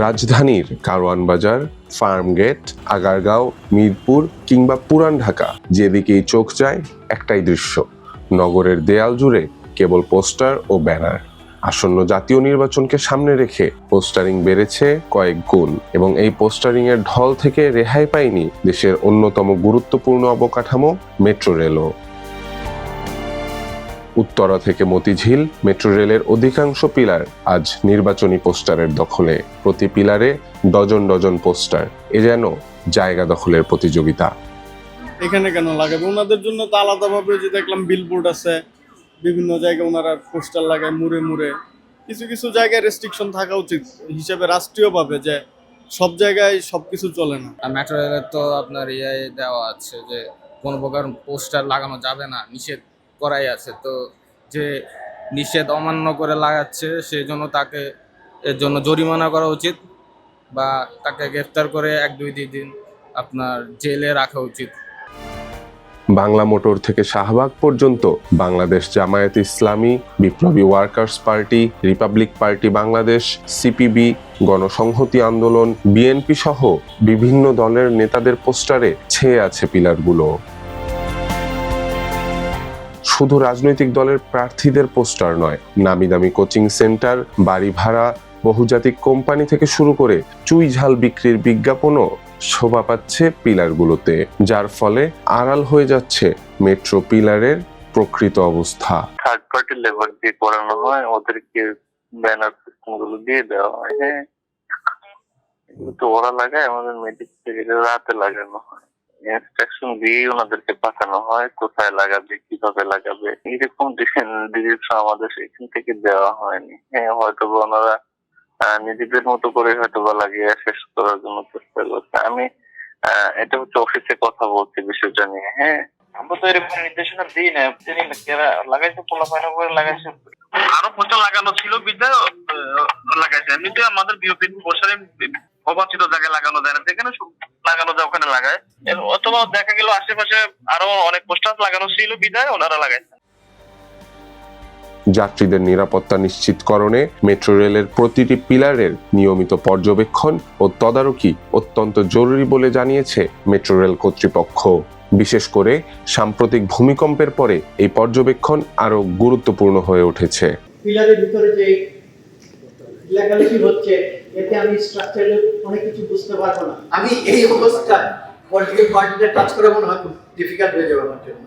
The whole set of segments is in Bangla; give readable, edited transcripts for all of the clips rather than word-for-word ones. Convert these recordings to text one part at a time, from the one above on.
রাজধানীর কারওয়ান বাজার, ফার্মগেট, আগারগাঁও, মিরপুর কিংবা পুরান ঢাকা, যেদিকেই চোখ যায় একটাই দৃশ্য। নগরের দেয়াল জুড়ে কেবল পোস্টার ও ব্যানার। আসন্ন জাতীয় নির্বাচনকে সামনে রেখে পোস্টারিং বেড়েছে কয়েক গুণ, এবং এই পোস্টারিং এর ঢল থেকে রেহাই পায়নি দেশের অন্যতম গুরুত্বপূর্ণ অবকাঠামো মেট্রো রেলও। উত্তরা থেকে মতিঝিল মেট্রো রেলের অধিকাংশ পিলার আজ নির্বাচনী পোস্টারের দখলে। প্রতি পিলারে ডজন ডজন পোস্টার। এ যেন জায়গা দখলের প্রতিযোগিতা। এখানে কেন লাগাবে? ওনাদের জন্য তো আলাদাভাবে যে দেখলাম বিলবোর্ড আছে, বিভিন্ন জায়গায় ওনারা পোস্টার লাগায় মুড়ে মুড়ে। কিছু কিছু জায়গায় রেস্ট্রিকশন থাকা উচিত হিসেবে রাষ্ট্রীয়ভাবে, যে সব জায়গায় সবকিছু চলে না। মেট্রো রেলের তো আপনার দেওয়া আছে যে কোনো প্রকার পোস্টার লাগানো যাবে না, নিষেধ করাই আছে। তো যে নিষেধ অমান্য করে লাগাচ্ছে সেই জন্য তাকে এর জন্য জরিমানা করা উচিত, বা তাকে গ্রেফতার করে 1-2 দিন আপনার জেলে রাখা উচিত। বাংলা মোটর থেকে শাহবাগ পর্যন্ত Bangladesh Jamaat Islami, Biplobi Workers Party, Republic Party Bangladesh, CPB, Ganosamhati Andolan, BNP সহ বিভিন্ন দলের নেতাদের পোস্টারে ছেয়ে আছে পিলারগুলো। শুধু রাজনৈতিক দলের প্রার্থীদের পোস্টার নয়, নামি দামি কোচিং সেন্টার, বাড়ি ভাড়া, বহুজাতিক কোম্পানি থেকে শুরু করে চুই ঝাল বিক্রির বিজ্ঞাপনও শোভা পাচ্ছে পিলারগুলোতে, যার ফলে আড়াল হয়ে যাচ্ছে মেট্রো পিলারের প্রকৃত অবস্থা। থার্ড পার্টি লেবার দিয়ে করানো হয়, ওদেরকে ব্যানার সিস্টেম গুলো দিয়ে দেওয়া হয়। হ্যাঁ, তো ওরা লাগায়, আমাদের মেডিক থেকে রাতে লাগানো হয়, ইনস্ট্রাকশন দিয়ে ওনাদেরকে পাঠানো হয় কোথায় লাগাবে, কিভাবে লাগাবে। এরকম ডিরেকশন আমাদের এখান থেকে দেওয়া হয়নি। হ্যাঁ, হয়তো ওনারা নিজেদের মতো করে হয়তো বা লাগিয়ে শেষ করার জন্য চেষ্টা করছে। আমি এটা হচ্ছে অফিসে কথা বলছি বিষয়টা নিয়ে। হ্যাঁ, আমরা তো এরকম নির্দেশনা দিই না, লাগাইছে পোলাপাইনা করে লাগাইছে, আরো পোস্টার লাগানো ছিল বিদ্যা লাগাইছে। এমনিতে আমাদের বিওপি পোস্টারে অবাঞ্ছিত জায়গায় লাগানো যায় না, যেখানে লাগানো যায় ওখানে লাগায়। অথবা দেখা গেল আশেপাশে আরো অনেক পোস্টার লাগানো ছিল বিদায় ওনারা লাগাইছে। যাত্রীদের নিরাপত্তা নিশ্চিতকরণে মেট্রো রেলের প্রতিটি পিলারের নিয়মিত পর্যবেক্ষণ ও তদারকি অত্যন্ত জরুরি বলে জানিয়েছে মেট্রো রেল কর্তৃপক্ষ। বিশেষ করে সাম্প্রতিক ভূমিকম্পের পরে এই পর্যবেক্ষণ আরো গুরুত্বপূর্ণ হয়ে উঠেছে। পিলারের ভিতরে যে লেখালেখি হচ্ছে, এতে আমি স্ট্রাকচারে অনেক কিছু বুঝতে পারবো না। আমি এই অবস্থায় পলিটিক্যাল পার্টিটা টাচ করা মনে হয় খুব ডিফিকাল্ট হয়ে যাবে আমার জন্য।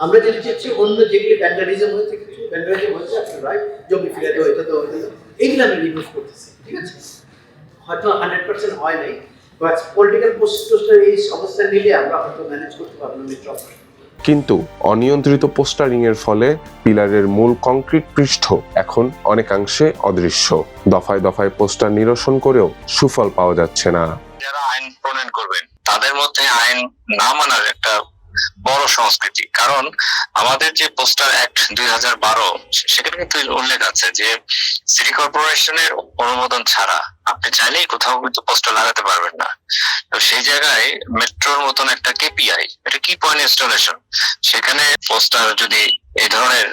আমরা যেটা চাচ্ছি অন্য যেগুলি ভ্যান্ডালিজম হয়েছে, কিছু ভ্যান্ডালিজম হয়েছে, রাইট, জমি ফিরে দেওয়া হয়েছে, তো এইগুলো আমি রিমুভ করতেছি। ঠিক আছে, হয়তো 100% হয় নাই, বাট পলিটিক্যাল পোস্টার এই অবস্থা নিলে আমরা হয়তো ম্যানেজ করতে পারবো মেট্রো। কিন্তু অনিয়ন্ত্রিত পোস্টারিং এর ফলে পিলারের মূল কংক্রিট পৃষ্ঠ এখন অনেকাংশে অদৃশ্য। দফায় দফায় পোস্টার নিরসন করেও সুফল পাওয়া যাচ্ছে না। যারা আইন প্রণয়ন করবেন তাদের মধ্যে আইন না মানার একটা বড় সংস্কৃতি। কারণ আমাদের যে পোস্টার অ্যাক্ট 2012 সেখানে কিন্তু উল্লেখ আছে যে সিটি কর্পোরেশনের অনুমোদন ছাড়া আপনি চাইলেই কোথাও কিন্তু পোস্টার লাগাতে পারবেন না। তো সেই জায়গায় মেট্রোর মতন একটা কেপিআই, এটা কি পয়েন্ট ইনস্টলেশন, সেখানে পোস্টার যদি এই ধরনের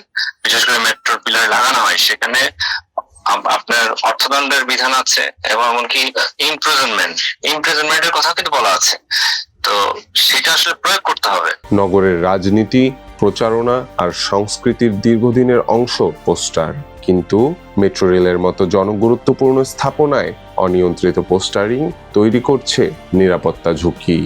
বিশেষ করে মেট্রোর পিলারে লাগানো হয়, সেখানে আপনার অর্থদণ্ডের বিধান আছে এবং এমনকি ইমপ্রিজনমেন্টের কথা কিন্তু বলা আছে। তো সেটা আসলে প্রয়োগ করতে হবে। নগরের রাজনীতি, প্রচারণা আর সংস্কৃতির দীর্ঘদিনের অংশ পোস্টার, কিন্তু মেট্রো রেলের মতো জনগুরুত্বপূর্ণ স্থাপনায় অনিয়ন্ত্রিত পোস্টারিং তৈরি করছে নিরাপত্তা ঝুঁকি।